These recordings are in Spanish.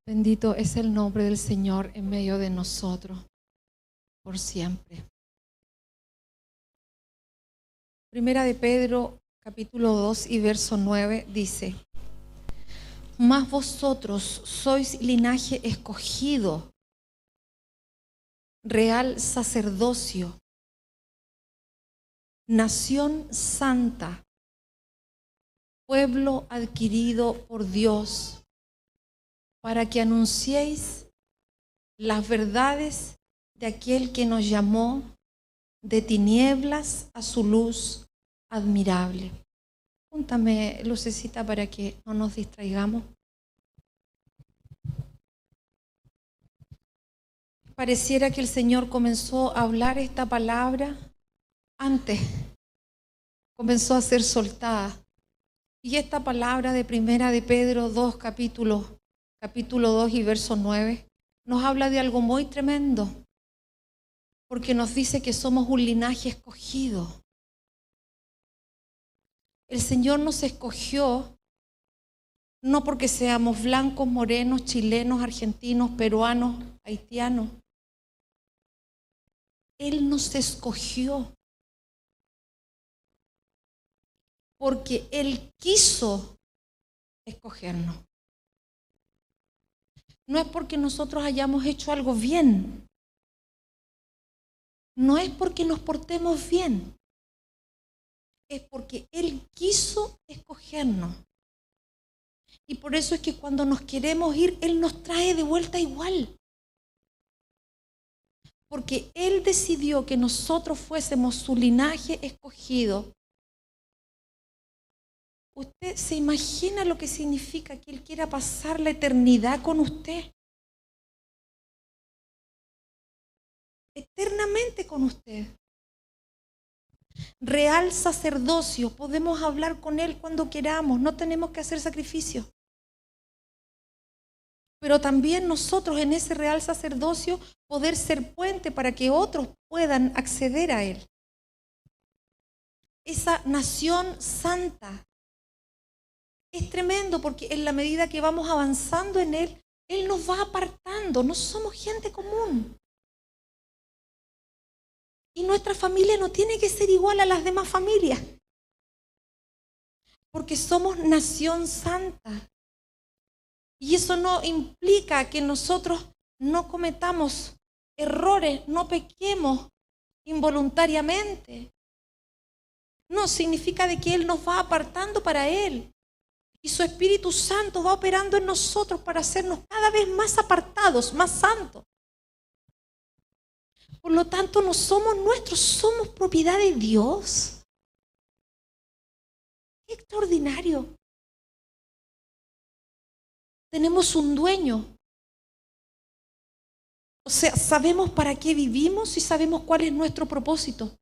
Bendito es el nombre del Señor en medio de nosotros, por siempre. Primera de Pedro, capítulo 2 y verso 9 dice: Mas vosotros sois linaje escogido, real sacerdocio, nación santa, pueblo adquirido por Dios, para que anunciéis las verdades de aquel que nos llamó de tinieblas a su luz admirable. Púntame, lucecita, para que no nos distraigamos. Pareciera que el Señor comenzó a hablar esta palabra antes, comenzó a ser soltada. Y esta palabra de Primera de Pedro 2, capítulo 2 y verso 9, nos habla de algo muy tremendo, porque nos dice que somos un linaje escogido. El Señor nos escogió no porque seamos blancos, morenos, chilenos, argentinos, peruanos, haitianos. Él nos escogió porque Él quiso escogernos. No es porque nosotros hayamos hecho algo bien. No es porque nos portemos bien. Es porque Él quiso escogernos. Y por eso es que cuando nos queremos ir, Él nos trae de vuelta igual. Porque Él decidió que nosotros fuésemos su linaje escogido. ¿Usted se imagina lo que significa que Él quiera pasar la eternidad con usted? Eternamente con usted. Real sacerdocio, podemos hablar con Él cuando queramos, no tenemos que hacer sacrificio. Pero también nosotros en ese real sacerdocio poder ser puente para que otros puedan acceder a Él. Esa nación santa. Es tremendo porque en la medida que vamos avanzando en Él, Él nos va apartando. No somos gente común. Y nuestra familia no tiene que ser igual a las demás familias. Porque somos nación santa. Y eso no implica que nosotros no cometamos errores, no pequemos involuntariamente. No, significa de que Él nos va apartando para Él. Y su Espíritu Santo va operando en nosotros para hacernos cada vez más apartados, más santos. Por lo tanto, no somos nuestros, somos propiedad de Dios. ¡Qué extraordinario! Tenemos un dueño. O sea, sabemos para qué vivimos y sabemos cuál es nuestro propósito.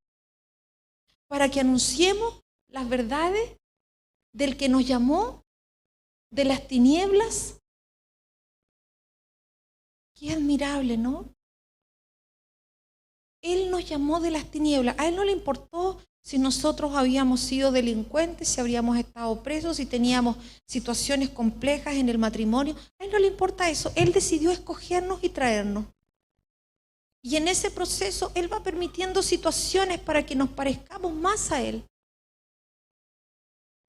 Para que anunciemos las verdades del que nos llamó de las tinieblas. Qué admirable, ¿no? Él nos llamó de las tinieblas. A Él no le importó si nosotros habíamos sido delincuentes, si habríamos estado presos, si teníamos situaciones complejas en el matrimonio. A Él no le importa eso. Él decidió escogernos y traernos. Y en ese proceso Él va permitiendo situaciones para que nos parezcamos más a Él.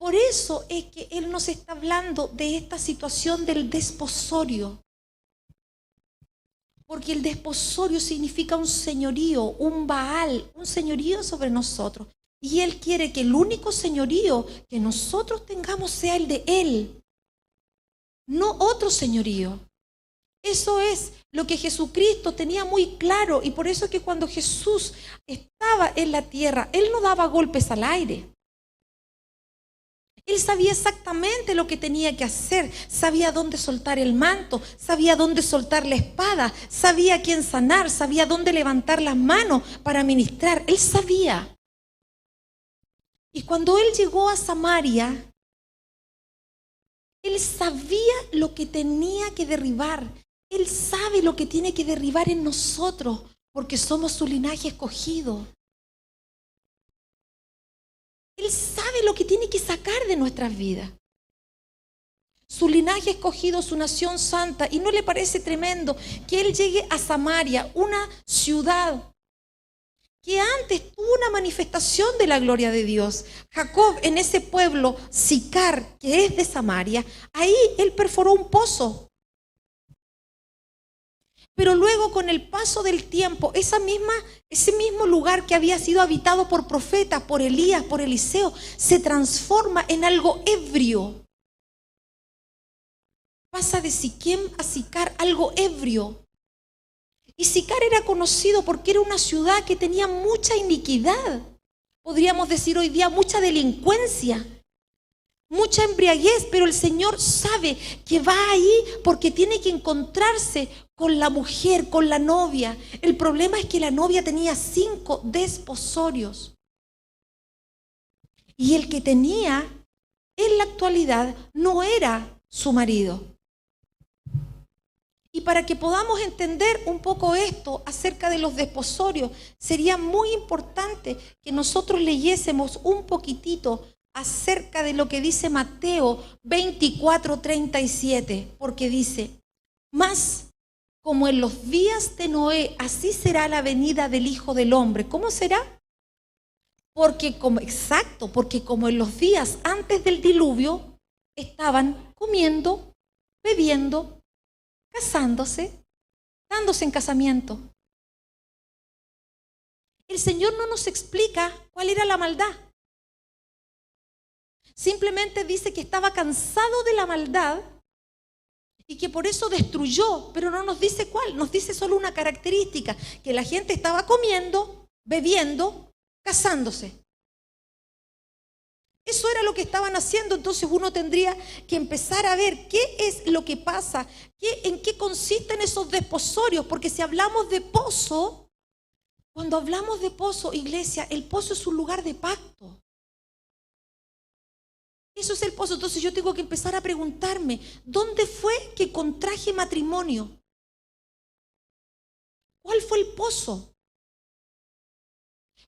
Por eso es que Él nos está hablando de esta situación del desposorio. Porque el desposorio significa un señorío, un Baal, un señorío sobre nosotros. Y Él quiere que el único señorío que nosotros tengamos sea el de Él, no otro señorío. Eso es lo que Jesucristo tenía muy claro, y por eso es que cuando Jesús estaba en la tierra, Él no daba golpes al aire. Él sabía exactamente lo que tenía que hacer, sabía dónde soltar el manto, sabía dónde soltar la espada, sabía a quién sanar, sabía dónde levantar las manos para ministrar. Él sabía. Y cuando Él llegó a Samaria, Él sabía lo que tenía que derribar. Él sabe lo que tiene que derribar en nosotros, porque somos su linaje escogido. Él sabe lo que tiene que sacar de nuestras vidas. su linaje escogido, su nación santa. ¿Y no le parece tremendo que él llegue a Samaria, una ciudad que antes tuvo una manifestación de la gloria de Dios? Jacob, en ese pueblo, Sicar, que es de Samaria, ahí él perforó un pozo. Pero luego, con el paso del tiempo, ese mismo lugar que había sido habitado por profetas, por Elías, por Eliseo, se transforma en algo ebrio. Pasa de Siquem a Sicar, algo ebrio. Y Sicar era conocido porque era una ciudad que tenía mucha iniquidad. Podríamos decir hoy día mucha delincuencia, mucha embriaguez, pero el Señor sabe que va ahí porque tiene que encontrarse con la mujer, con la novia. El problema es que la novia tenía 5 desposorios. Y el que tenía en la actualidad no era su marido. Y para que podamos entender un poco esto acerca de los desposorios, sería muy importante que nosotros leyésemos un poquitito acerca de lo que dice Mateo 24:37, porque dice: mas como en los días de Noé, así será la venida del Hijo del Hombre. ¿Cómo será? Porque como en los días antes del diluvio estaban comiendo, bebiendo, casándose, dándose en casamiento. El Señor no nos explica cuál era la maldad. Simplemente dice que estaba cansado de la maldad y que por eso destruyó, pero no nos dice cuál, nos dice solo una característica, que la gente estaba comiendo, bebiendo, casándose. Eso era lo que estaban haciendo. Entonces uno tendría que empezar a ver qué es lo que pasa, en qué consisten esos desposorios, porque si hablamos de pozo, cuando hablamos de pozo, iglesia, el pozo es un lugar de pacto. Eso es el pozo. Entonces yo tengo que empezar a preguntarme, ¿dónde fue que contraje matrimonio? ¿Cuál fue el pozo?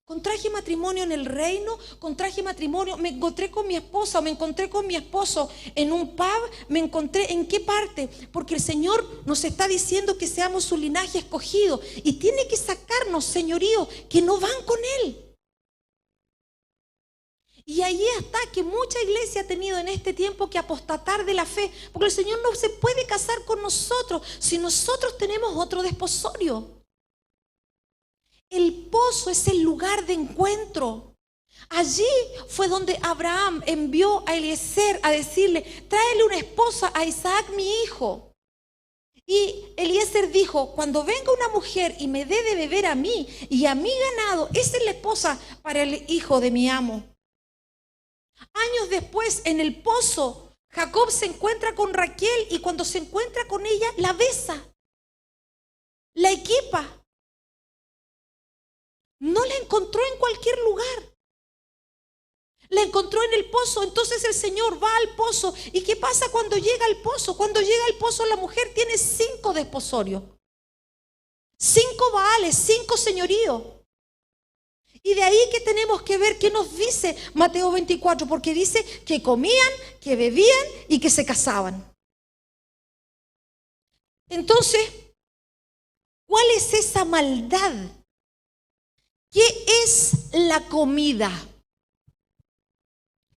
¿Contraje matrimonio en el reino? ¿Contraje matrimonio? ¿Me encontré con mi esposa? ¿Me encontré con mi esposo en un pub? ¿Me encontré en qué parte? Porque el Señor nos está diciendo que seamos su linaje escogido y tiene que sacarnos señoríos que no van con Él. Y ahí está que mucha iglesia ha tenido en este tiempo que apostatar de la fe, porque el Señor no se puede casar con nosotros si nosotros tenemos otro desposorio. El pozo es el lugar de encuentro. Allí fue donde Abraham envió a Eliezer a decirle: tráele una esposa a Isaac mi hijo. Y Eliezer dijo: cuando venga una mujer y me dé de beber a mí y a mi ganado, esa es la esposa para el hijo de mi amo. Años después, en el pozo, Jacob se encuentra con Raquel y cuando se encuentra con ella, la besa, la equipa. No la encontró en cualquier lugar. La encontró en el pozo. Entonces el Señor va al pozo. ¿Y qué pasa cuando llega al pozo? Cuando llega al pozo, la mujer tiene 5 desposorios, 5 baales, 5 señoríos. Y de ahí que tenemos que ver qué nos dice Mateo 24, porque dice que comían, que bebían y que se casaban. Entonces, ¿cuál es esa maldad? ¿Qué es la comida?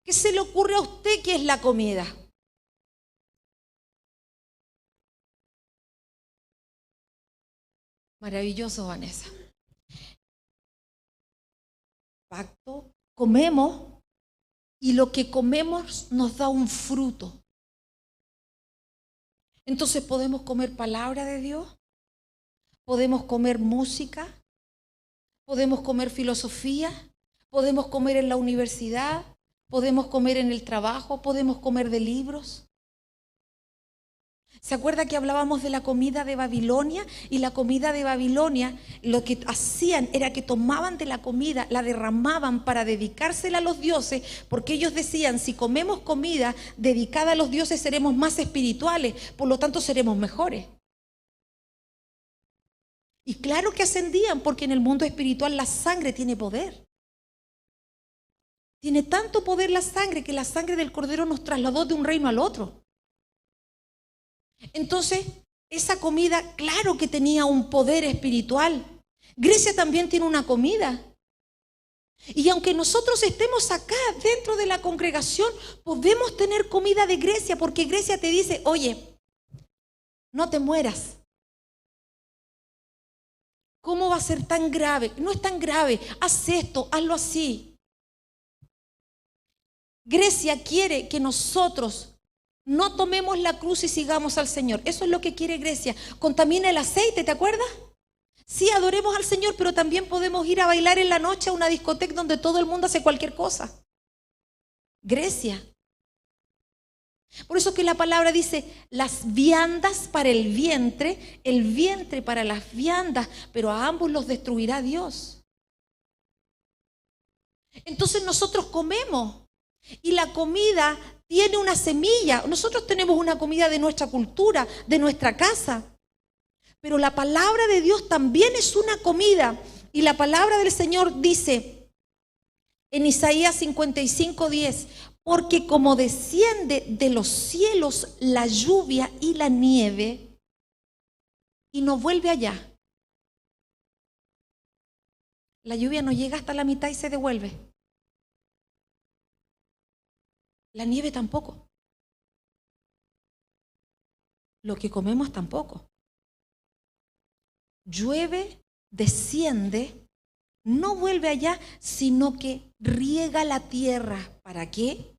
¿Qué se le ocurre a usted que es la comida? Maravilloso, Vanessa. Pacto, comemos y lo que comemos nos da un fruto. Entonces podemos comer palabra de Dios, podemos comer música, podemos comer filosofía, podemos comer en la universidad, podemos comer en el trabajo, podemos comer de libros. ¿Se acuerda que hablábamos de la comida de Babilonia? Y la comida de Babilonia, lo que hacían era que tomaban de la comida, la derramaban para dedicársela a los dioses, porque ellos decían: si comemos comida dedicada a los dioses seremos más espirituales, por lo tanto seremos mejores. Y claro que ascendían, porque en el mundo espiritual la sangre tiene poder. Tiene tanto poder la sangre que la sangre del Cordero nos trasladó de un reino al otro. Entonces, esa comida, claro que tenía un poder espiritual. Grecia también tiene una comida. Y aunque nosotros estemos acá dentro de la congregación, podemos tener comida de Grecia, porque Grecia te dice, oye, no te mueras. ¿Cómo va a ser tan grave? No es tan grave, haz esto, hazlo así. Grecia quiere que nosotros no tomemos la cruz y sigamos al Señor. Eso es lo que quiere Grecia. Contamina el aceite, ¿te acuerdas? Sí, adoremos al Señor, pero también podemos ir a bailar en la noche a una discoteca donde todo el mundo hace cualquier cosa. Grecia. Por eso que la palabra dice, las viandas para el vientre para las viandas, pero a ambos los destruirá Dios. Entonces nosotros comemos y la comida tiene una semilla. Nosotros tenemos una comida de nuestra cultura, de nuestra casa. Pero la palabra de Dios también es una comida. Y la palabra del Señor dice en Isaías 55:10, porque como desciende de los cielos la lluvia y la nieve y no vuelve allá. La lluvia no llega hasta la mitad y se devuelve. La nieve tampoco. Lo que comemos tampoco. Llueve, desciende, no vuelve allá, sino que riega la tierra. ¿Para qué?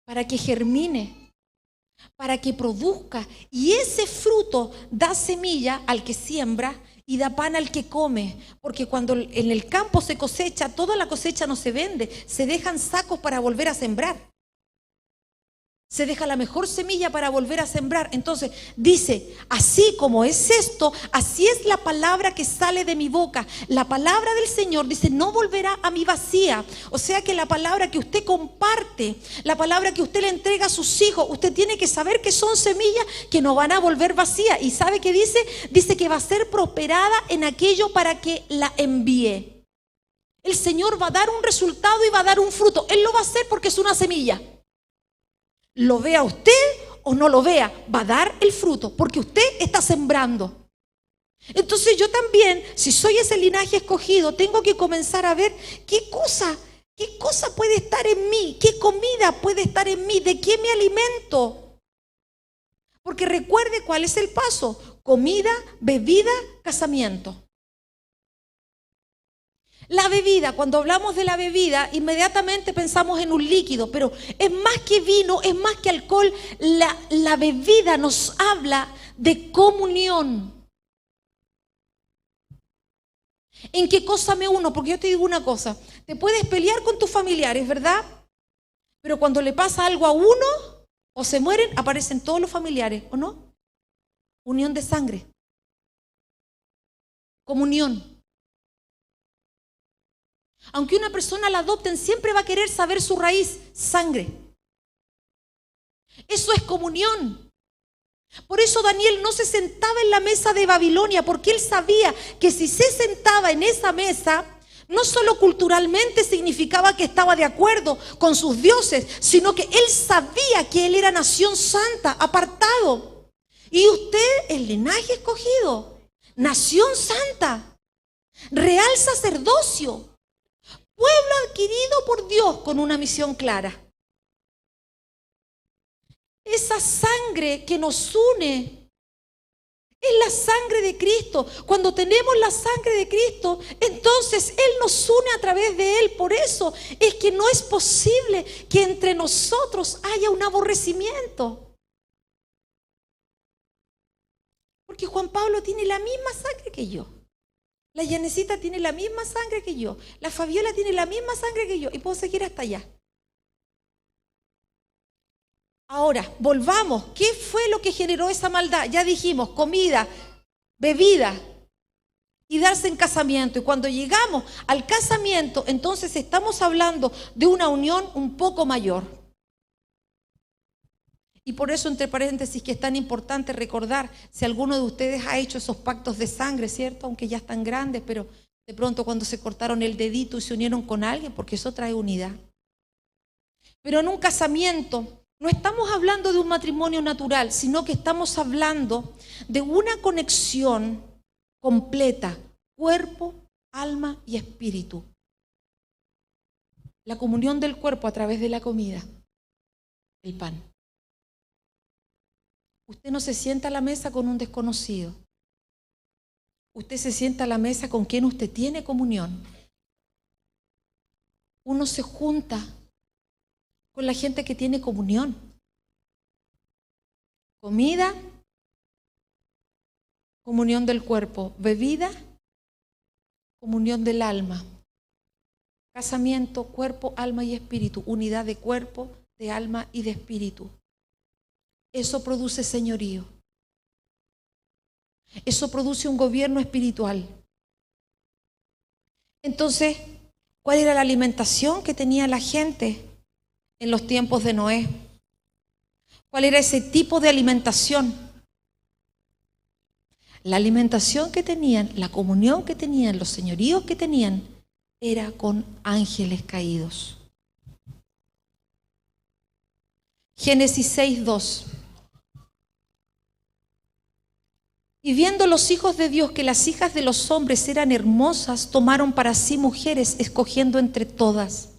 Para que germine, para que produzca. Y ese fruto da semilla al que siembra y da pan al que come. Porque cuando en el campo se cosecha, toda la cosecha no se vende, se dejan sacos para volver a sembrar. Se deja la mejor semilla para volver a sembrar. Entonces dice, así como es esto, así es la palabra que sale de mi boca. La palabra del Señor dice, no volverá a mí vacía. O sea que la palabra que usted comparte, la palabra que usted le entrega a sus hijos, usted tiene que saber que son semillas que no van a volver vacías. ¿Y sabe qué dice? Dice que va a ser prosperada en aquello para que la envíe. El Señor va a dar un resultado y va a dar un fruto. Él lo va a hacer porque es una semilla. Lo vea usted o no lo vea, va a dar el fruto porque usted está sembrando. Entonces yo también, si soy ese linaje escogido, tengo que comenzar a ver qué cosa puede estar en mí, qué comida puede estar en mí, de qué me alimento. Porque recuerde cuál es el paso: comida, bebida, casamiento. La bebida, cuando hablamos de la bebida, inmediatamente pensamos en un líquido, pero es más que vino, es más que alcohol. La bebida nos habla de comunión. ¿En qué cosa me uno? Porque yo te digo una cosa, te puedes pelear con tus familiares, ¿verdad? Pero cuando le pasa algo a uno o se mueren, aparecen todos los familiares, ¿o no? Unión de sangre. Comunión. Aunque una persona la adopten, siempre va a querer saber su raíz, sangre. Eso es comunión. Por eso Daniel no se sentaba en la mesa de Babilonia, porque él sabía que si se sentaba en esa mesa, no solo culturalmente significaba que estaba de acuerdo con sus dioses, sino que él sabía que él era nación santa, apartado. Y usted, el linaje escogido, nación santa, real sacerdocio, pueblo adquirido por Dios con una misión clara. Esa sangre que nos une es la sangre de Cristo. Cuando tenemos la sangre de Cristo, entonces Él nos une a través de Él. Por eso es que no es posible que entre nosotros haya un aborrecimiento. Porque Juan Pablo tiene la misma sangre que yo. La Yanecita tiene la misma sangre que yo. La Fabiola tiene la misma sangre que yo. Y puedo seguir hasta allá. Ahora, volvamos. ¿Qué fue lo que generó esa maldad? Ya dijimos, comida, bebida y darse en casamiento. Y cuando llegamos al casamiento, entonces estamos hablando de una unión un poco mayor. Y por eso, entre paréntesis, que es tan importante recordar, si alguno de ustedes ha hecho esos pactos de sangre, ¿cierto? Aunque ya están grandes, pero de pronto cuando se cortaron el dedito y se unieron con alguien, porque eso trae unidad. Pero en un casamiento, No estamos hablando de un matrimonio natural, sino que estamos hablando de una conexión completa, cuerpo, alma y espíritu. La comunión del cuerpo a través de la comida, el pan. Usted no se sienta a la mesa con un desconocido. Usted se sienta a la mesa con quien usted tiene comunión. Uno se junta con la gente que tiene comunión. Comida, comunión del cuerpo. Bebida, comunión del alma. Casamiento, cuerpo, alma y espíritu. Unidad de cuerpo, de alma y de espíritu. Eso produce señorío. Eso produce un gobierno espiritual. Entonces, ¿cuál era la alimentación que tenía la gente en los tiempos de Noé? ¿Cuál era ese tipo de alimentación? La alimentación que tenían, la comunión que tenían, los señoríos que tenían, era con ángeles caídos. Génesis 6:2. Y viendo los hijos de Dios que las hijas de los hombres eran hermosas, tomaron para sí mujeres, escogiendo entre todas.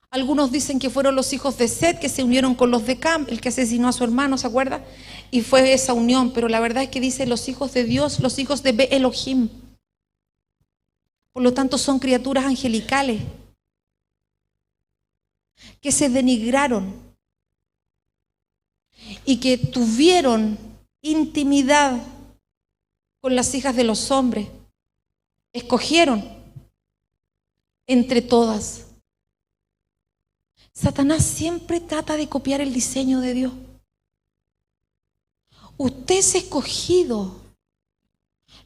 Algunos dicen que fueron los hijos de Set que se unieron con los de Cam, el que asesinó a su hermano, ¿se acuerda? Y fue esa unión, pero la verdad es que dice los hijos de Dios, los hijos de Be Elohim. Por lo tanto son criaturas angelicales que se denigraron y que tuvieron intimidad con las hijas de los hombres. Escogieron entre todas. Satanás siempre trata de copiar el diseño de Dios. Usted es escogido,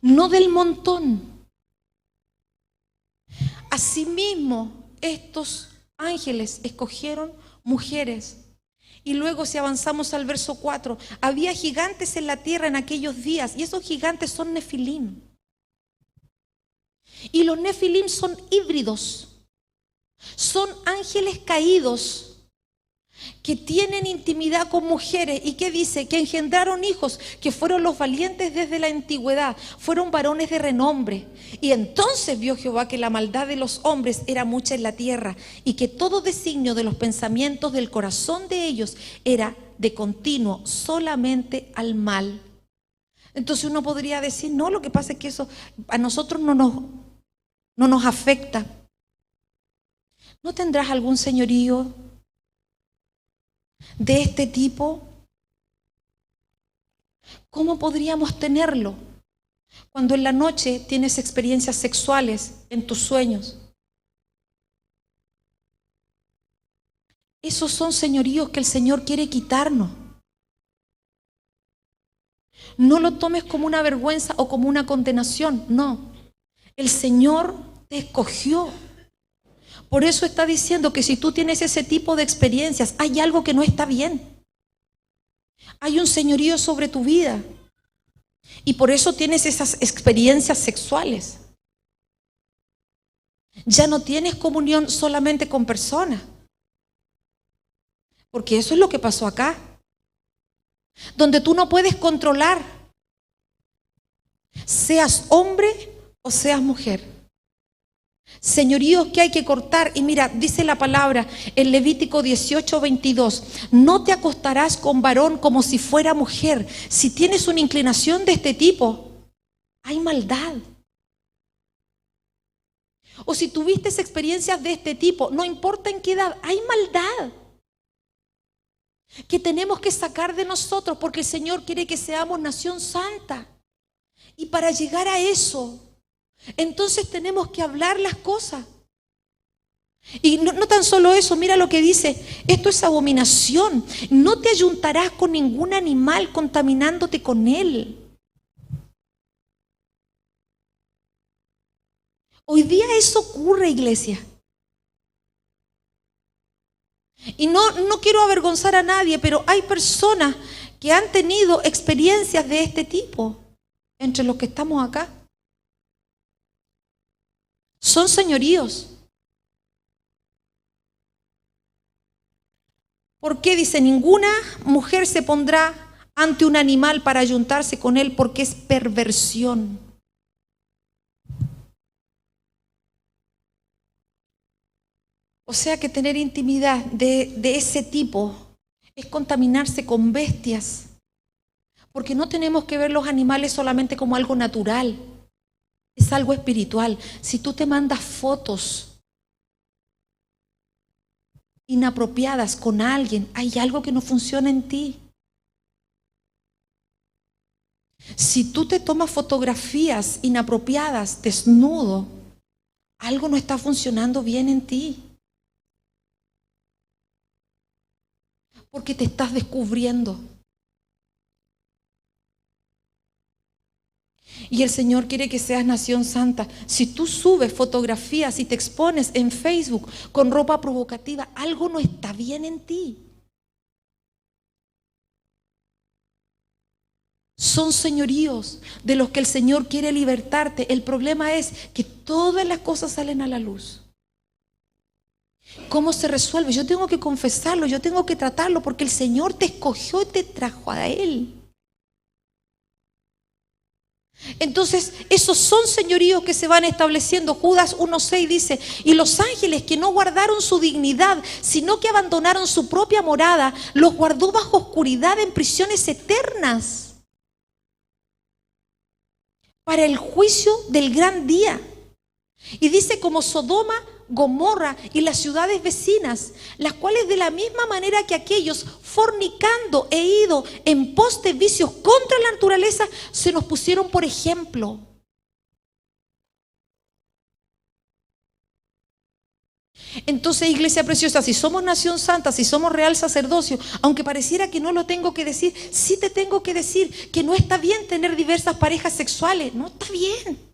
no del montón. Asimismo, estos ángeles escogieron mujeres. Y luego, si avanzamos al verso 4, había gigantes en la tierra en aquellos días, y esos gigantes son nefilim. Y los nefilim son híbridos, son ángeles caídos que tienen intimidad con mujeres. ¿Y qué dice? Que engendraron hijos que fueron los valientes desde la antigüedad, fueron varones de renombre. Y entonces vio Jehová que la maldad de los hombres era mucha en la tierra, y que todo designio de los pensamientos del corazón de ellos era de continuo solamente al mal. Entonces uno podría decir, no, lo que pasa es que eso a nosotros no nos afecta. ¿No tendrás algún señorío de este tipo? ¿Cómo podríamos tenerlo cuando en la noche tienes experiencias sexuales en tus sueños? Esos son señoríos que el Señor quiere quitarnos. No lo tomes como una vergüenza o como una condenación, no. El Señor te escogió. Por eso está diciendo que si tú tienes ese tipo de experiencias, hay algo que no está bien. Hay un señorío sobre tu vida. Y por eso tienes esas experiencias sexuales. Ya no tienes comunión solamente con personas. Porque eso es lo que pasó acá. Donde tú no puedes controlar, seas hombre o seas mujer. Señoríos que hay que cortar. Y mira, dice la palabra en Levítico 18:22, no te acostarás con varón como si fuera mujer. Si tienes una inclinación de este tipo, hay maldad. O si tuviste experiencias de este tipo, no importa en qué edad, hay maldad que tenemos que sacar de nosotros, porque el Señor quiere que seamos nación santa. Y para llegar a eso, entonces tenemos que hablar las cosas. Y no tan solo eso, mira lo que dice, esto es abominación. No te ayuntarás con ningún animal contaminándote con él. Hoy día eso ocurre, iglesia. Y no quiero avergonzar a nadie, pero hay personas que han tenido experiencias de este tipo entre los que estamos acá. Son señoríos. ¿Por qué? Dice, ninguna mujer se pondrá ante un animal para ayuntarse con él porque es perversión. O sea que tener intimidad de ese tipo es contaminarse con bestias. Porque no tenemos que ver los animales solamente como algo natural. Es algo espiritual. Si tú te mandas fotos inapropiadas con alguien, hay algo que no funciona en ti. Si tú te tomas fotografías inapropiadas, desnudo, algo no está funcionando bien en ti. Porque te estás descubriendo. Y el Señor quiere que seas nación santa. Si tú subes fotografías y te expones en Facebook con ropa provocativa, algo no está bien en ti. Son señoríos de los que el Señor quiere libertarte. El problema es que todas las cosas salen a la luz. ¿Cómo se resuelve? Yo tengo que confesarlo, yo tengo que tratarlo porque el Señor te escogió y te trajo a Él. Entonces, esos son señoríos que se van estableciendo. Judas 1:6 dice, y los ángeles que no guardaron su dignidad, sino que abandonaron su propia morada, los guardó bajo oscuridad en prisiones eternas para el juicio del gran día. Y dice como Sodoma, Gomorra y las ciudades vecinas, las cuales de la misma manera que aquellos, fornicando e ido en pos de vicios contra la naturaleza, se nos pusieron por ejemplo. Entonces, iglesia preciosa, si somos nación santa, si somos real sacerdocio, aunque pareciera que no lo tengo que decir, sí te tengo que decir que no está bien tener diversas parejas sexuales, no está bien.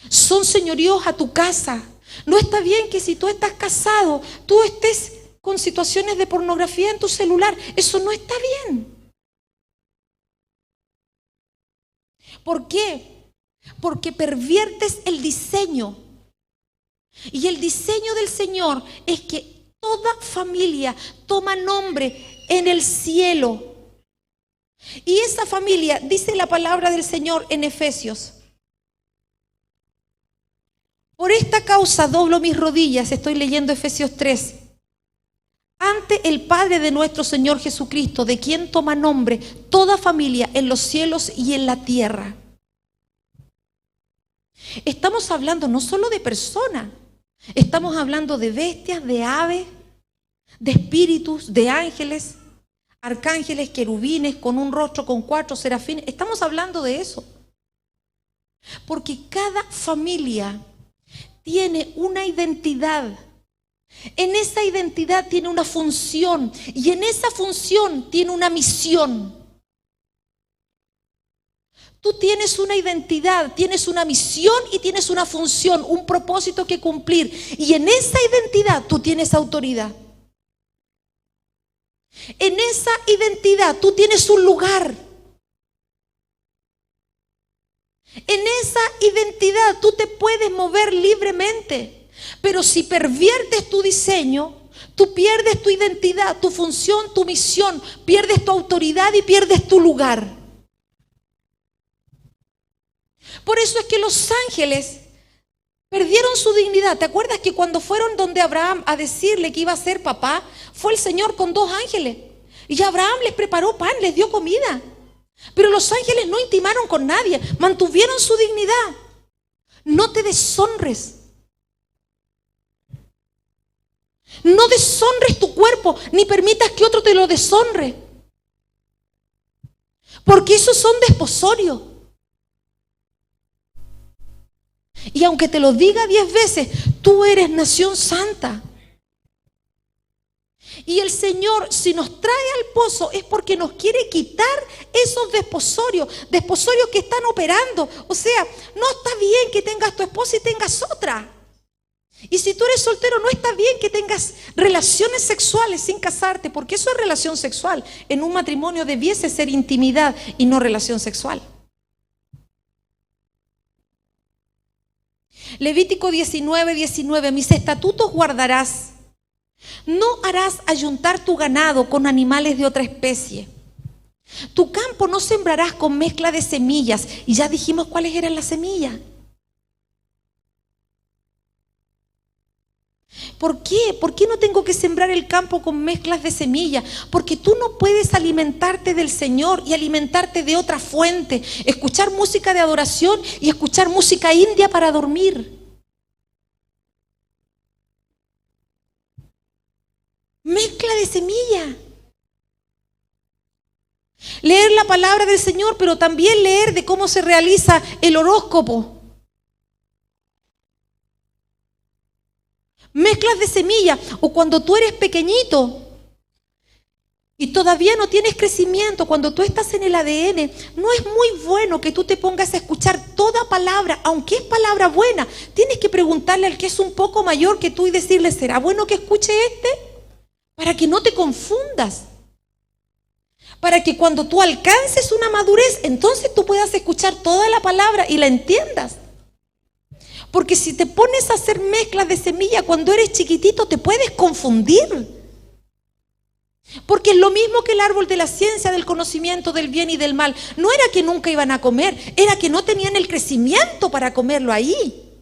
Son señoríos a tu casa. No está bien que si tú estás casado, tú estés con situaciones de pornografía en tu celular. Eso no está bien. ¿Por qué? Porque perviertes el diseño. Y el diseño del Señor es que toda familia toma nombre en el cielo. Y esa familia, dice la palabra del Señor en Efesios, por esta causa doblo mis rodillas, estoy leyendo Efesios 3, ante el Padre de nuestro Señor Jesucristo, de quien toma nombre toda familia en los cielos y en la tierra. Estamos hablando no solo de personas, estamos hablando de bestias, de aves, de espíritus, de ángeles, arcángeles, querubines, con un rostro, con 4 serafines. Estamos hablando de eso. Porque cada familia tiene una identidad. En esa identidad tiene una función y en esa función tiene una misión. Tú tienes una identidad, tienes una misión y tienes una función, un propósito que cumplir. Y en esa identidad tú tienes autoridad. En esa identidad tú tienes un lugar. En esa identidad tú te puedes mover libremente, pero si perviertes tu diseño, tú pierdes tu identidad, tu función, tu misión, pierdes tu autoridad y pierdes tu lugar. Por eso es que los ángeles perdieron su dignidad. ¿Te acuerdas que cuando fueron donde Abraham a decirle que iba a ser papá, fue el Señor con 2 ángeles? Y Abraham les preparó pan, les dio comida. Pero los ángeles no intimaron con nadie, mantuvieron su dignidad. No te deshonres. No deshonres tu cuerpo, ni permitas que otro te lo deshonre. Porque esos son desposorios. Y aunque te lo diga 10 veces, tú eres nación santa. Y el Señor, si nos trae al pozo, es porque nos quiere quitar esos desposorios que están operando. O sea, no está bien que tengas tu esposa y tengas otra. Y si tú eres soltero, no está bien que tengas relaciones sexuales sin casarte, porque eso es relación sexual. En un matrimonio debiese ser intimidad y no relación sexual. Levítico 19:19, mis estatutos guardarás No harás ayuntar tu ganado con animales de otra especie. Tu campo no sembrarás con mezcla de semillas. Y ya dijimos cuáles eran las semillas. ¿Por qué? ¿Por qué no tengo que sembrar el campo con mezclas de semillas? Porque tú no puedes alimentarte del Señor y alimentarte de otra fuente. Escuchar música de adoración y escuchar música india para dormir. Mezcla de semilla. Leer la palabra del Señor, pero también leer de cómo se realiza el horóscopo. Mezclas de semilla. O cuando tú eres pequeñito y todavía no tienes crecimiento, cuando tú estás en el ADN, no es muy bueno que tú te pongas a escuchar toda palabra, aunque es palabra buena. Tienes que preguntarle al que es un poco mayor que tú y decirle, ¿será bueno que escuche este? Para que no te confundas. Para que cuando tú alcances una madurez, entonces tú puedas escuchar toda la palabra y la entiendas. Porque si te pones a hacer mezclas de semilla cuando eres chiquitito, te puedes confundir. Porque es lo mismo que el árbol de la ciencia, del conocimiento del bien y del mal. No era que nunca iban a comer, era que no tenían el crecimiento para comerlo ahí.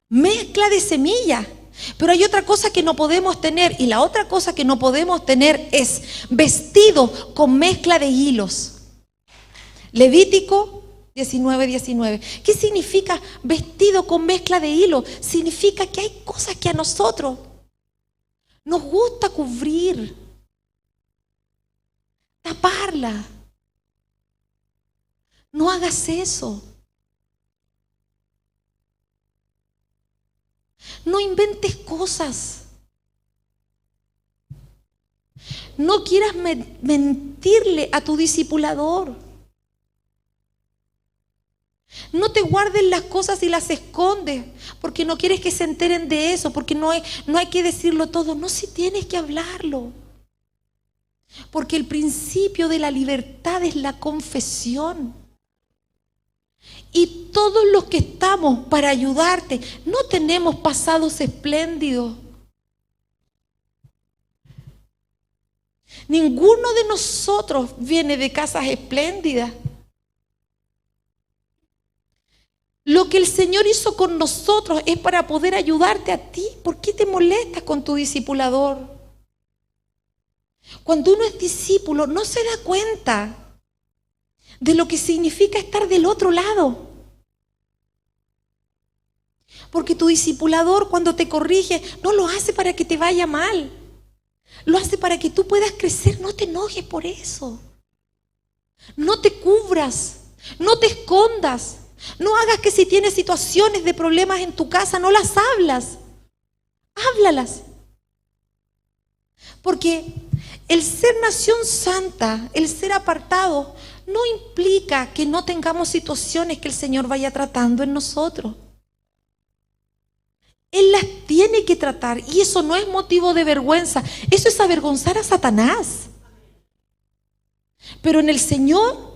Mezcla de semilla. Pero hay otra cosa que no podemos tener, y la otra cosa que no podemos tener es vestido con mezcla de hilos. Levítico 19:19. ¿Qué significa vestido con mezcla de hilo? Significa que hay cosas que a nosotros nos gusta cubrir, taparla. No hagas eso. No inventes cosas. No quieras mentirle a tu discipulador. No te guardes las cosas y las escondes porque no quieres que se enteren de eso, porque no hay que decirlo todo. No, si tienes que hablarlo. Porque el principio de la libertad es la confesión. Y todos los que estamos para ayudarte, no tenemos pasados espléndidos. Ninguno de nosotros viene de casas espléndidas. Lo que el Señor hizo con nosotros es para poder ayudarte a ti. ¿Por qué te molestas con tu discipulador? Cuando uno es discípulo, no se da cuenta de lo que significa estar del otro lado. Porque tu discipulador, cuando te corrige, no lo hace para que te vaya mal. Lo hace para que tú puedas crecer. No te enojes por eso. No te cubras. No te escondas. No hagas que si tienes situaciones de problemas en tu casa, no las hablas. Háblalas. Porque el ser nación santa, el ser apartado, no implica que no tengamos situaciones que el Señor vaya tratando en nosotros. Él las tiene que tratar y eso no es motivo de vergüenza. Eso es avergonzar a Satanás. Pero en el Señor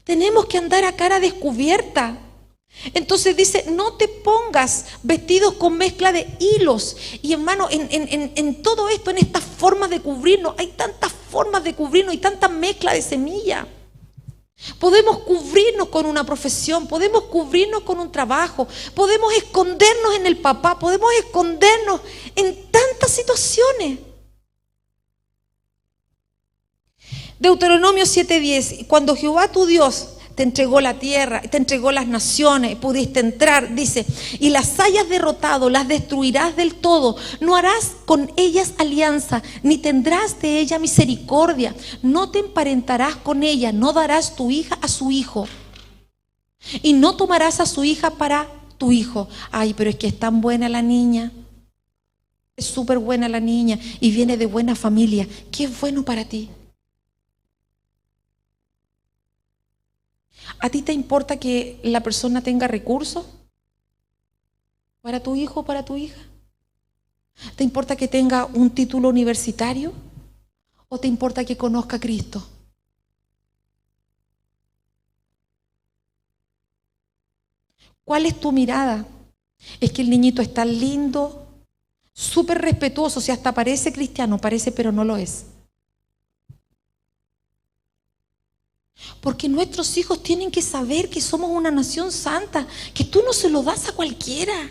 tenemos que andar a cara descubierta. Entonces dice, no te pongas vestidos con mezcla de hilos. Y hermano, en todo esto, en estas formas de cubrirnos, hay tantas formas de cubrirnos y tanta mezcla de semilla. Podemos cubrirnos con una profesión, podemos cubrirnos con un trabajo, podemos escondernos en el papá, podemos escondernos en tantas situaciones. Deuteronomio 7:10, cuando Jehová tu Dios te entregó la tierra, te entregó las naciones, pudiste entrar, dice, y las hayas derrotado, las destruirás del todo, no harás con ellas alianza, ni tendrás de ella misericordia, no te emparentarás con ella, no darás tu hija a su hijo, y no tomarás a su hija para tu hijo. Ay, pero es que es tan buena la niña, es súper buena la niña, y viene de buena familia. ¿Qué es bueno para ti? ¿A ti te importa que la persona tenga recursos para tu hijo o para tu hija? ¿Te importa que tenga un título universitario? ¿O te importa que conozca a Cristo? ¿Cuál es tu mirada? ¿Es que el niñito es tan lindo? súper respetuoso, o sea, hasta parece cristiano, parece, pero no lo es. Porque nuestros hijos tienen que saber que somos una nación santa, que tú no se lo das a cualquiera.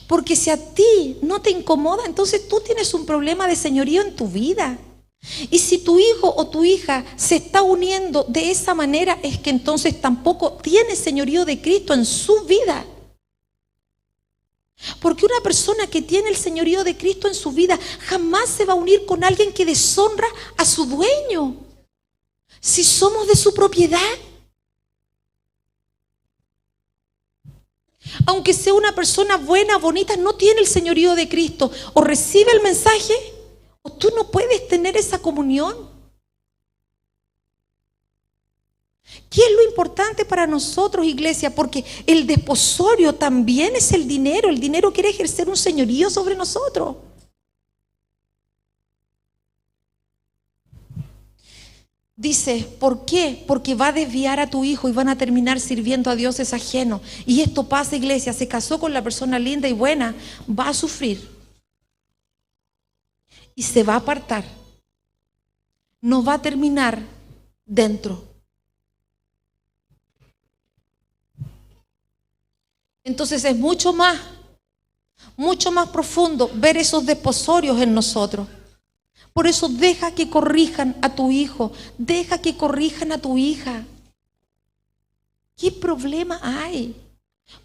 Porque si a ti no te incomoda, entonces tú tienes un problema de señorío en tu vida. Y si tu hijo o tu hija se está uniendo de esa manera, es que entonces tampoco tiene señorío de Cristo en su vida. Porque una persona que tiene el señorío de Cristo en su vida jamás se va a unir con alguien que deshonra a su dueño. Si somos de su propiedad, aunque sea una persona buena, bonita, no tiene el señorío de Cristo, o recibe el mensaje, o tú no puedes tener esa comunión. ¿Qué es lo importante para nosotros, iglesia? Porque el desposorio también es el dinero quiere ejercer un señorío sobre nosotros. Dice, ¿por qué? Porque va a desviar a tu hijo y van a terminar sirviendo a dioses ajenos. Y esto pasa, iglesia, se casó con la persona linda y buena, va a sufrir. Y se va a apartar. No va a terminar dentro. Entonces es mucho más profundo ver esos desposorios en nosotros. Por eso deja que corrijan a tu hijo, deja que corrijan a tu hija. ¿Qué problema hay?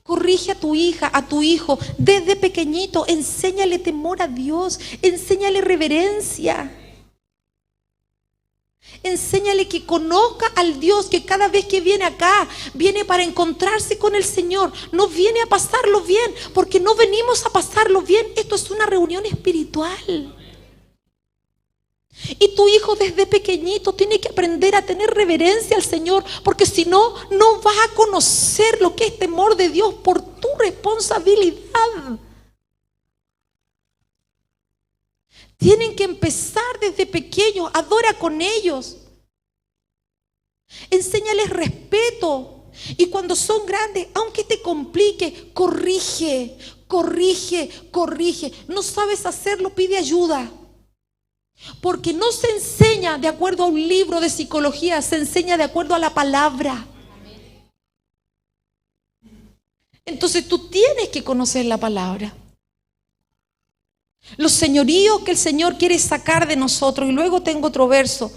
Corrige a tu hija, a tu hijo, desde pequeñito, enséñale temor a Dios, enséñale reverencia. Enséñale que conozca al Dios que cada vez que viene acá, viene para encontrarse con el Señor. No viene a pasarlo bien, porque no venimos a pasarlo bien. Esto es una reunión espiritual. Y tu hijo desde pequeñito tiene que aprender a tener reverencia al Señor, porque si no, no vas a conocer lo que es temor de Dios por tu responsabilidad. Tienen que empezar desde pequeños, adora con ellos. Enséñales respeto. Y cuando son grandes, aunque te complique, corrige. No sabes hacerlo, pide ayuda. Porque no se enseña de acuerdo a un libro de psicología, se enseña de acuerdo a la palabra. Entonces tú tienes que conocer la palabra. Los señoríos que el Señor quiere sacar de nosotros. Y luego tengo otro verso.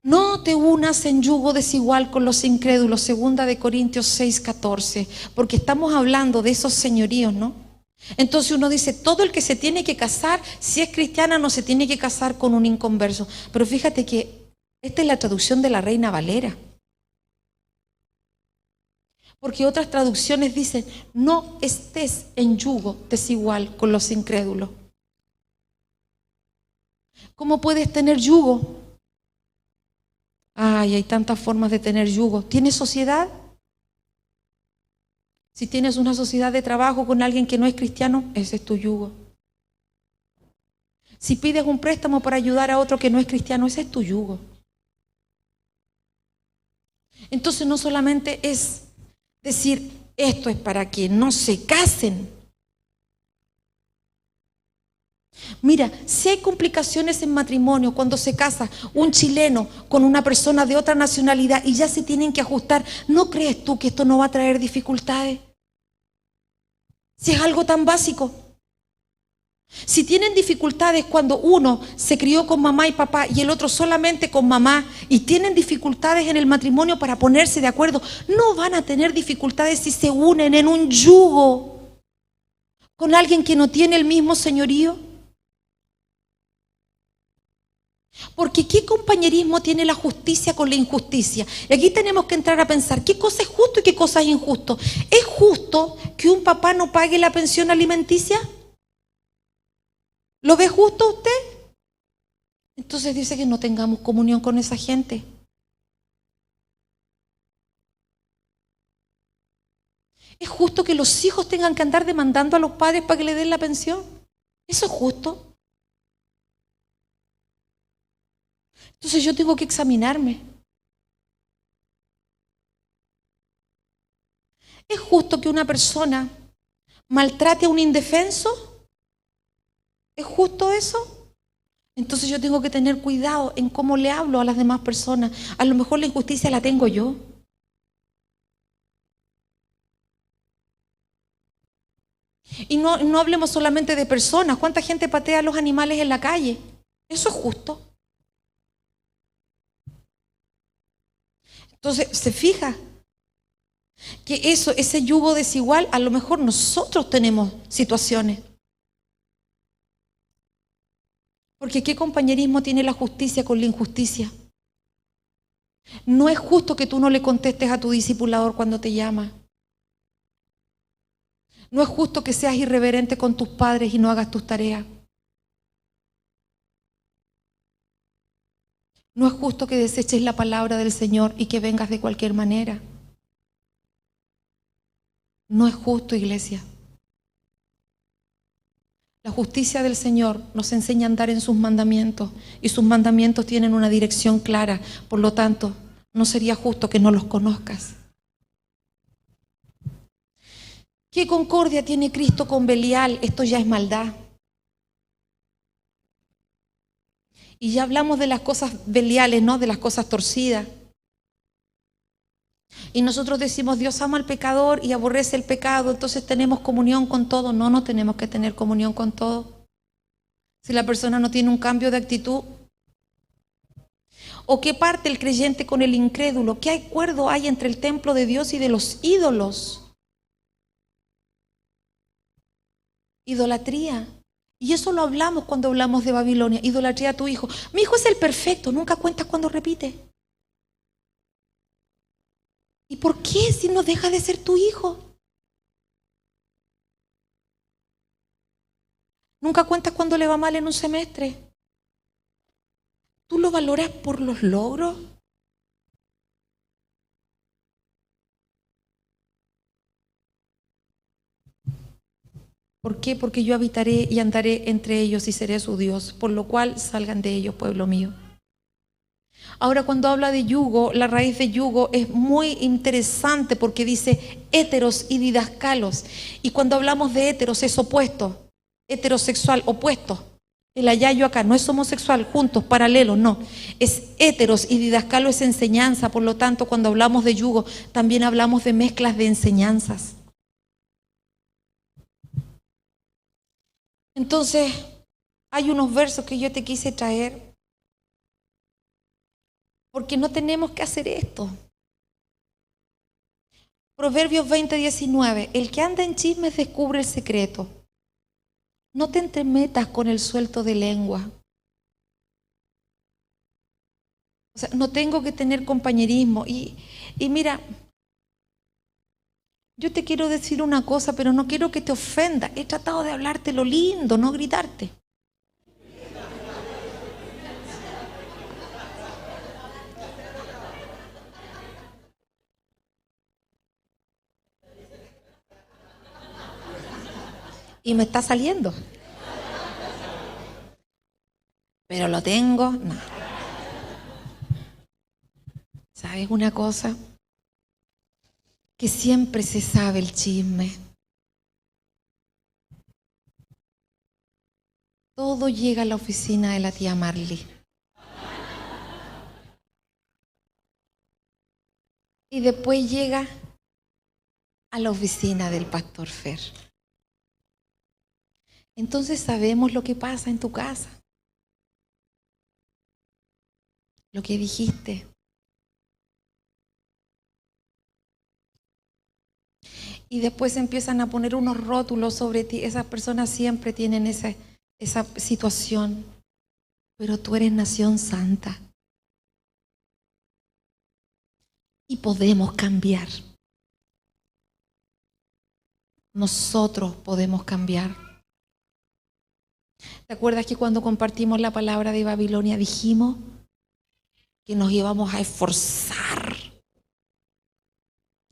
No te unas en yugo desigual con los incrédulos, 2 de Corintios 6:14. Porque estamos hablando de esos señoríos, ¿no? Entonces uno dice, todo el que se tiene que casar, si es cristiana, no se tiene que casar con un inconverso. Pero fíjate que esta es la traducción de la Reina Valera. Porque otras traducciones dicen, no estés en yugo desigual con los incrédulos. ¿Cómo puedes tener yugo? Ay, hay tantas formas de tener yugo. ¿Tienes sociedad? Si tienes una sociedad de trabajo con alguien que no es cristiano, ese es tu yugo. Si pides un préstamo para ayudar a otro que no es cristiano, ese es tu yugo. Entonces no solamente es decir, esto es para que no se casen. Mira, si hay complicaciones en matrimonio cuando se casa un chileno con una persona de otra nacionalidad y ya se tienen que ajustar, ¿no crees tú que esto no va a traer dificultades? Si es algo tan básico. Si tienen dificultades cuando uno se crió con mamá y papá y el otro solamente con mamá y tienen dificultades en el matrimonio para ponerse de acuerdo, ¿no van a tener dificultades si se unen en un yugo con alguien que no tiene el mismo señorío? Porque ¿qué compañerismo tiene la justicia con la injusticia? Y aquí tenemos que entrar a pensar qué cosa es justo y qué cosa es injusto. ¿Es justo que un papá no pague la pensión alimenticia? ¿Lo ve justo usted? Entonces dice que no tengamos comunión con esa gente. ¿Es justo que los hijos tengan que andar demandando a los padres para que le den la pensión? ¿Eso es justo? Entonces yo tengo que examinarme. ¿Es justo que una persona maltrate a un indefenso? ¿Es justo eso? Entonces yo tengo que tener cuidado en cómo le hablo a las demás personas. A lo mejor la injusticia la tengo yo. Y no hablemos solamente de personas. ¿Cuánta gente patea a los animales en la calle? ¿Eso es justo? Entonces, ¿se fija? Que ese yugo desigual, a lo mejor nosotros tenemos situaciones. Porque ¿qué compañerismo tiene la justicia con la injusticia? No es justo que tú no le contestes a tu discipulador cuando te llama. No es justo que seas irreverente con tus padres y no hagas tus tareas. No es justo que deseches la palabra del Señor y que vengas de cualquier manera. No es justo, iglesia. La justicia del Señor nos enseña a andar en sus mandamientos y sus mandamientos tienen una dirección clara. Por lo tanto, no sería justo que no los conozcas. ¿Qué concordia tiene Cristo con Belial? Esto ya es maldad. Y ya hablamos de las cosas beliales, ¿no? De las cosas torcidas. Y nosotros decimos, Dios ama al pecador y aborrece el pecado, entonces tenemos comunión con todo. No, no tenemos que tener comunión con todo. Si la persona no tiene un cambio de actitud. ¿O qué parte el creyente con el incrédulo? ¿Qué acuerdo hay entre el templo de Dios y de los ídolos? Idolatría. Y eso lo hablamos cuando hablamos de Babilonia. Idolatría a tu hijo. Mi hijo es el perfecto, nunca cuentas cuando repite. ¿Y por qué si no deja de ser tu hijo? Nunca cuentas cuando le va mal en un semestre. ¿Tú lo valoras por los logros? ¿Por qué? Porque yo habitaré y andaré entre ellos y seré su Dios, por lo cual salgan de ellos, pueblo mío. Ahora, cuando habla de yugo, la raíz de yugo es muy interesante porque dice héteros y didascalos. Y cuando hablamos de héteros es opuesto, heterosexual, opuesto. El allá yo acá, no es homosexual, juntos, paralelos, no. Es héteros y didascalo es enseñanza, por lo tanto, cuando hablamos de yugo, también hablamos de mezclas de enseñanzas. Entonces, hay unos versos que yo te quise traer, porque no tenemos que hacer esto. Proverbios 20:19, el que anda en chismes descubre el secreto. No te entremetas con el suelto de lengua. O sea, no tengo que tener compañerismo. Y mira, yo te quiero decir una cosa, pero no quiero que te ofenda. He tratado de hablarte lo lindo, no gritarte. Y me está saliendo. Pero lo tengo, no. ¿Sabes una cosa? Que siempre se sabe el chisme. Todo llega a la oficina de la tía Marley. Y después llega a la oficina del pastor Fer. Entonces sabemos lo que pasa en tu casa. Lo que dijiste. Y después empiezan a poner unos rótulos sobre ti. Esas personas siempre tienen esa situación. Pero tú eres nación santa. Y podemos cambiar. Nosotros podemos cambiar. ¿Te acuerdas que cuando compartimos la palabra de Babilonia dijimos que nos íbamos a esforzar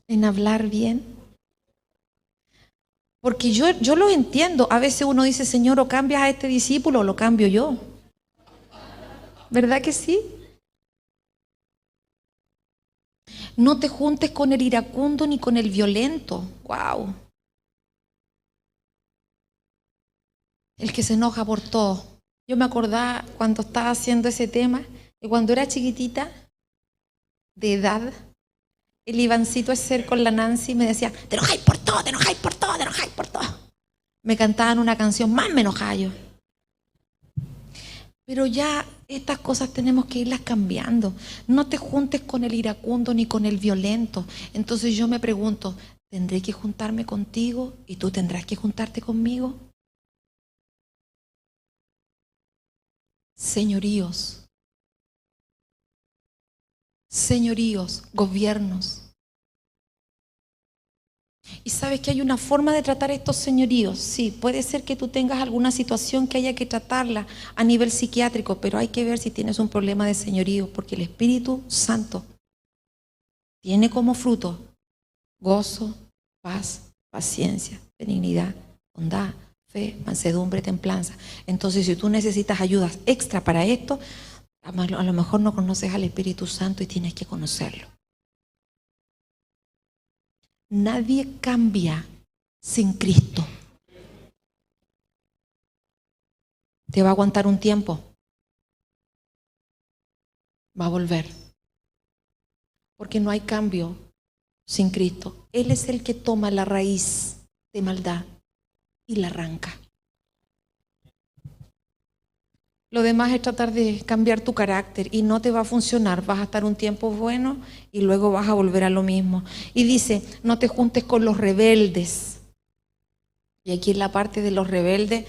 en hablar bien? Porque yo lo entiendo. A veces uno dice, Señor, o cambias a este discípulo o lo cambio yo. ¿Verdad que sí? No te juntes con el iracundo ni con el violento. ¡Wow! el que se enoja por todo. Yo me acordaba cuando estaba haciendo ese tema, que cuando era chiquitita, de edad, el Ivancito Esser con la Nancy me decía, te enojáis por todo, te enojáis por todo, te enojáis por todo. Me cantaban una canción, más me enojaba yo. Pero ya estas cosas tenemos que irlas cambiando. No te juntes con el iracundo ni con el violento. Entonces yo me pregunto, ¿tendré que juntarme contigo y tú tendrás que juntarte conmigo? Señoríos, gobiernos. Y sabes que hay una forma de tratar estos señoríos. Sí, puede ser que tú tengas alguna situación que haya que tratarla a nivel psiquiátrico, pero hay que ver si tienes un problema de señorío, porque el Espíritu Santo tiene como fruto gozo, paz, paciencia, benignidad, bondad, fe, mansedumbre, templanza. Entonces, si tú necesitas ayudas extra para esto, a lo mejor no conoces al Espíritu Santo y tienes que conocerlo. Nadie cambia sin Cristo. Te va a aguantar un tiempo. Va a volver. Porque no hay cambio sin Cristo. Él es el que toma la raíz de maldad y la arranca. Lo demás es tratar de cambiar tu carácter y no te va a funcionar. Vas a estar un tiempo bueno y luego vas a volver a lo mismo. Y dice, no te juntes con los rebeldes. Y aquí en la parte de los rebeldes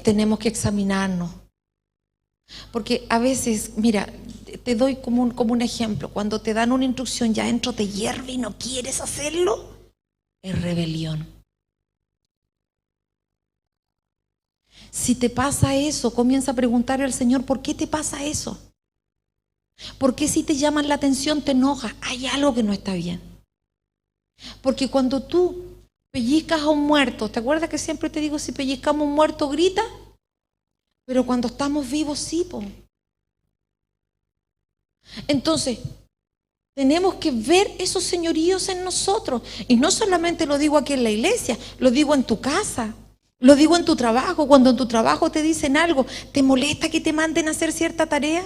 tenemos que examinarnos. Porque a veces, mira, te doy como un ejemplo. Cuando te dan una instrucción ya dentro te hierve y no quieres hacerlo, es rebelión. Si te pasa eso, comienza a preguntarle al Señor, ¿por qué te pasa eso? ¿Por qué si te llaman la atención te enojas? Hay algo que no está bien. Porque cuando tú pellizcas a un muerto, ¿te acuerdas que siempre te digo, si pellizcamos a un muerto grita? Pero cuando estamos vivos sí, po. Entonces, tenemos que ver esos señoríos en nosotros. Y no solamente lo digo aquí en la iglesia, lo digo en tu casa. Lo digo en tu trabajo, cuando en tu trabajo te dicen algo, ¿te molesta que te manden a hacer cierta tarea?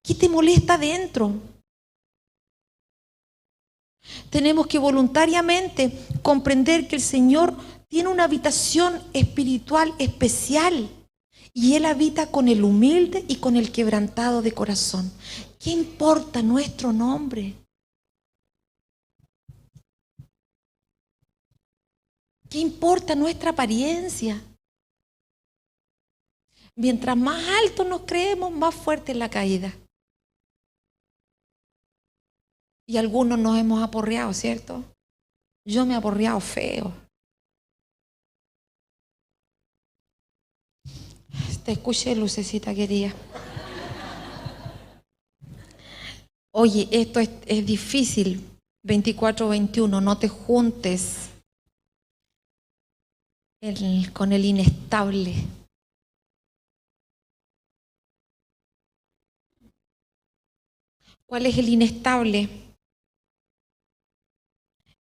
¿Qué te molesta dentro? Tenemos que voluntariamente comprender que el Señor tiene una habitación espiritual especial y Él habita con el humilde y con el quebrantado de corazón. ¿Qué importa nuestro nombre? ¿Qué importa nuestra apariencia? Mientras más alto nos creemos, más fuerte es la caída. Y algunos nos hemos aporreado, ¿cierto? Yo me he aporreado feo. Te escuché, lucecita querida. Oye, esto es difícil. 24-21, no te juntes con el inestable. ¿Cuál es el inestable?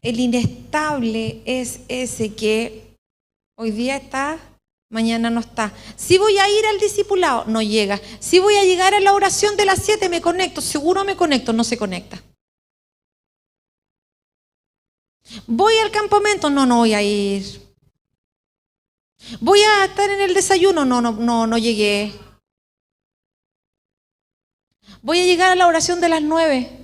El inestable es ese que hoy día está, mañana no está. Si voy a ir al discipulado, no llega. Si voy a llegar a la oración de las 7, me conecto. Seguro me conecto, no se conecta. Voy al campamento, no voy a ir. Voy a estar en el desayuno, no llegué. Voy a llegar a la oración de las 9.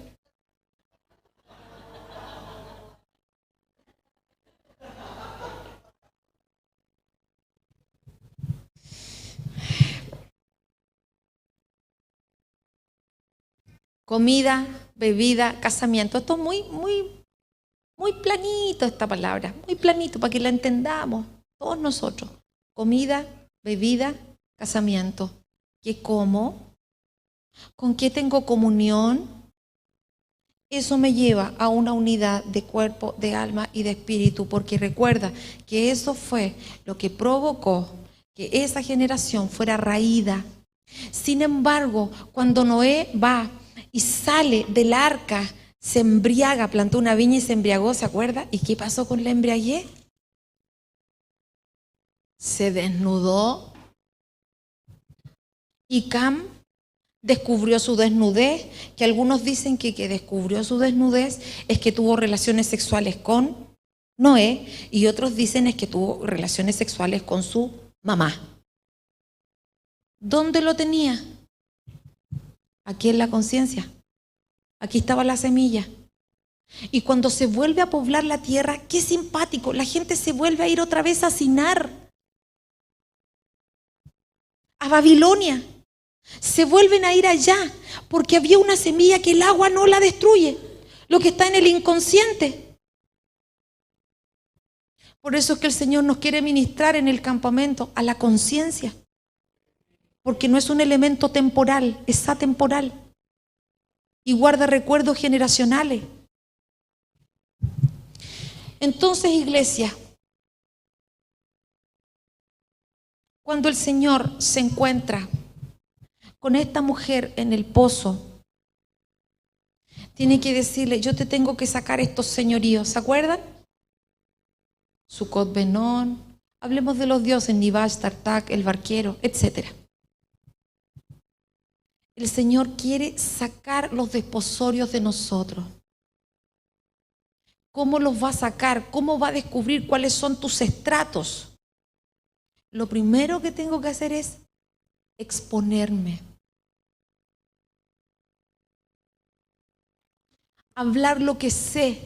Comida, bebida, casamiento. Esto es muy planito esta palabra, muy planito para que la entendamos todos nosotros. Comida, bebida, casamiento. ¿Qué como? ¿Con qué tengo comunión? Eso me lleva a una unidad de cuerpo, de alma y de espíritu, porque recuerda que eso fue lo que provocó que esa generación fuera raída. Sin embargo, cuando Noé va y sale del arca, se embriaga, plantó una viña y se embriagó, ¿se acuerda? ¿Y qué pasó con la embriaguez? se desnudó y Cam descubrió su desnudez, que algunos dicen que descubrió su desnudez es que tuvo relaciones sexuales con Noé y otros dicen es que tuvo relaciones sexuales con su mamá. ¿Dónde lo tenía? Aquí en la conciencia. Aquí estaba la semilla. Y cuando se vuelve a poblar la tierra, qué simpático, la gente se vuelve a ir otra vez a Sinar, a Babilonia. Se vuelven a ir allá porque había una semilla que el agua no la destruye, lo que está en el inconsciente. Por eso es que el Señor nos quiere ministrar en el campamento a la conciencia, porque no es un elemento temporal, es atemporal y guarda recuerdos generacionales. Entonces, iglesia, cuando el Señor se encuentra con esta mujer en el pozo, tiene que decirle, yo te tengo que sacar estos señoríos, ¿se acuerdan? Sucot Benón, hablemos de los dioses, Nibash, Tartak, el barquero, etc. El Señor quiere sacar los desposorios de nosotros. ¿Cómo los va a sacar? ¿Cómo va a descubrir cuáles son tus estratos? Lo primero que tengo que hacer es exponerme. Hablar lo que sé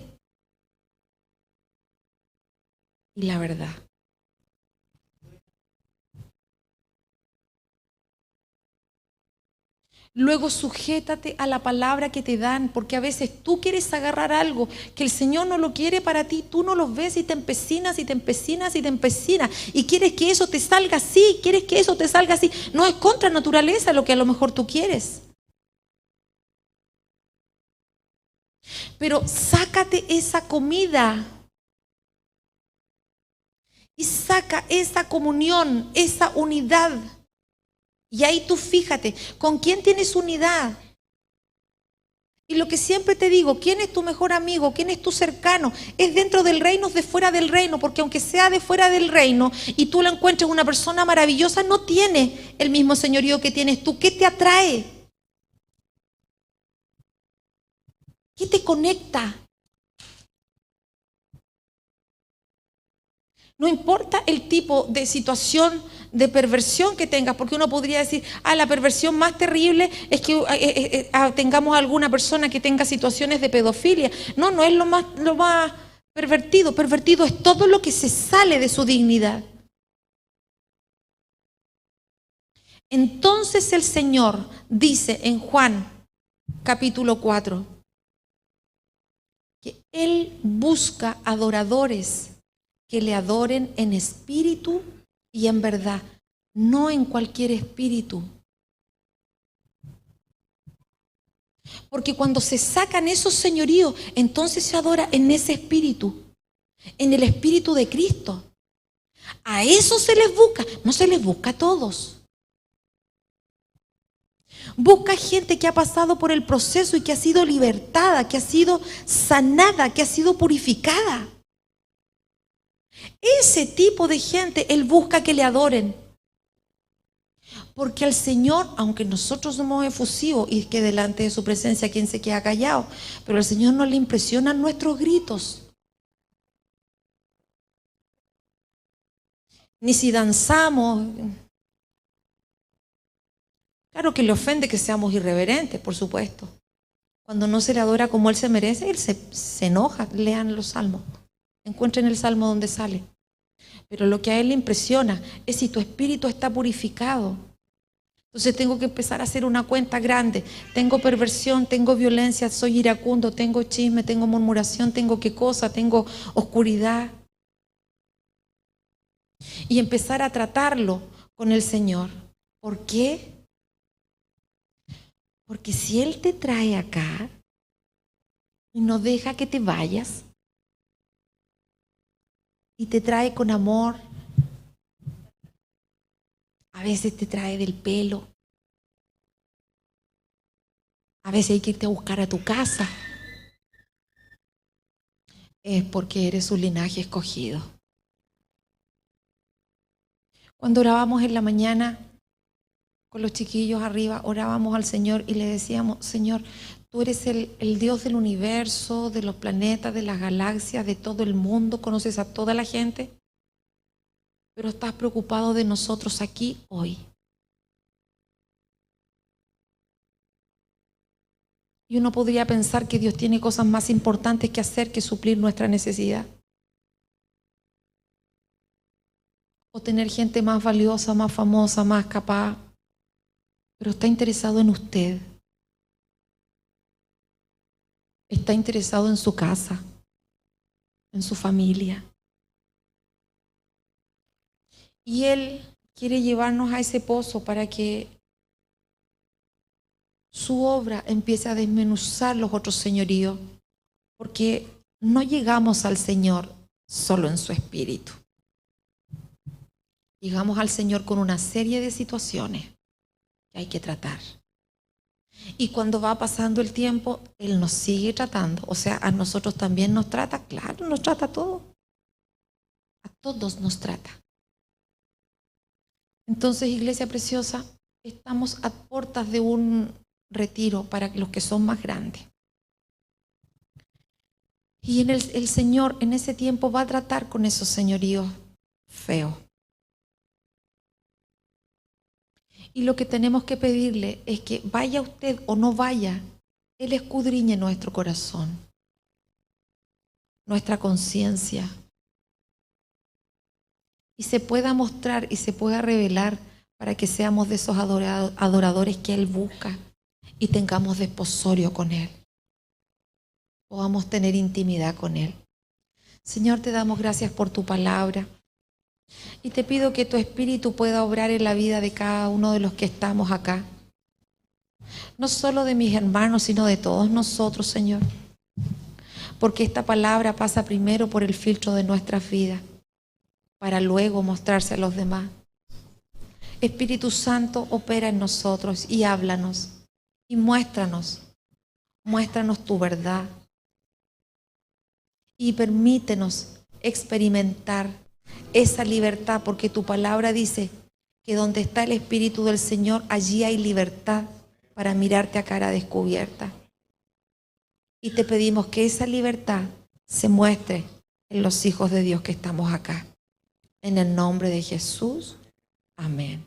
y la verdad. Luego sujétate a la palabra que te dan, porque a veces tú quieres agarrar algo que el Señor no lo quiere para ti, tú no lo ves y te empecinas y te empecinas y te empecinas y quieres que eso te salga así, quieres que eso te salga así. No es contra naturaleza lo que a lo mejor tú quieres. Pero sácate esa comida y saca esa comunión, esa unidad. Y ahí tú fíjate, ¿con quién tienes unidad? Y lo que siempre te digo, ¿quién es tu mejor amigo? ¿Quién es tu cercano? ¿Es dentro del reino o de fuera del reino? Porque aunque sea de fuera del reino y tú lo encuentres una persona maravillosa, no tiene el mismo señorío que tienes tú. ¿Qué te atrae? ¿Qué te conecta? No importa el tipo de situación de perversión que tengas, porque uno podría decir, la perversión más terrible es que tengamos alguna persona que tenga situaciones de pedofilia. No, no es lo más pervertido. Pervertido es todo lo que se sale de su dignidad. Entonces el Señor dice en Juan capítulo 4 que Él busca adoradores que le adoren en espíritu y en verdad, no en cualquier espíritu. Porque cuando se sacan esos señoríos, entonces se adora en ese espíritu, en el espíritu de Cristo. A eso se les busca, no se les busca a todos. Busca gente que ha pasado por el proceso y que ha sido libertada, que ha sido sanada, que ha sido purificada. Ese tipo de gente Él busca que le adoren. Porque al Señor, aunque nosotros somos efusivos y que delante de su presencia quien se queda callado, pero al Señor no le impresionan nuestros gritos. Ni si danzamos. Claro que le ofende que seamos irreverentes, por supuesto. Cuando no se le adora como Él se merece, Él se enoja. Lean los salmos. Encuentren el salmo donde sale. Pero lo que a Él le impresiona es si tu espíritu está purificado. Entonces tengo que empezar a hacer una cuenta grande. Tengo perversión, tengo violencia, soy iracundo, tengo chisme, tengo murmuración, tengo qué cosa, tengo oscuridad. Y empezar a tratarlo con el Señor. ¿Por qué? Porque si Él te trae acá y no deja que te vayas, y te trae con amor, a veces te trae del pelo, a veces hay que irte a buscar a tu casa, es porque eres un linaje escogido. Cuando orábamos en la mañana con los chiquillos arriba, orábamos al Señor y le decíamos: Señor, tú eres el Dios del universo, de los planetas, de las galaxias, de todo el mundo, conoces a toda la gente, pero estás preocupado de nosotros aquí hoy. Y uno podría pensar que Dios tiene cosas más importantes que hacer que suplir nuestra necesidad. O tener gente más valiosa, más famosa, más capaz. Pero está interesado en usted. Está interesado en su casa, en su familia. Y Él quiere llevarnos a ese pozo para que su obra empiece a desmenuzar los otros señoríos. Porque no llegamos al Señor solo en su espíritu. Llegamos al Señor con una serie de situaciones que hay que tratar. Y cuando va pasando el tiempo, Él nos sigue tratando. O sea, a nosotros también nos trata. Claro, nos trata a todos. A todos nos trata. Entonces, iglesia preciosa, estamos a puertas de un retiro para los que son más grandes. Y el Señor en ese tiempo va a tratar con esos señoríos feos. Y lo que tenemos que pedirle es que vaya usted o no vaya, Él escudriñe nuestro corazón, nuestra conciencia, y se pueda mostrar y se pueda revelar para que seamos de esos adoradores que Él busca y tengamos desposorio con Él. Podamos tener intimidad con Él. Señor, te damos gracias por tu palabra. Y te pido que tu Espíritu pueda obrar en la vida de cada uno de los que estamos acá. No solo de mis hermanos, sino de todos nosotros, Señor. Porque esta palabra pasa primero por el filtro de nuestras vidas, para luego mostrarse a los demás. Espíritu Santo, opera en nosotros y háblanos. Y muéstranos tu verdad. Y permítenos experimentar esa libertad, porque tu palabra dice que donde está el Espíritu del Señor, allí hay libertad para mirarte a cara descubierta. Y te pedimos que esa libertad se muestre en los hijos de Dios que estamos acá. En el nombre de Jesús. Amén.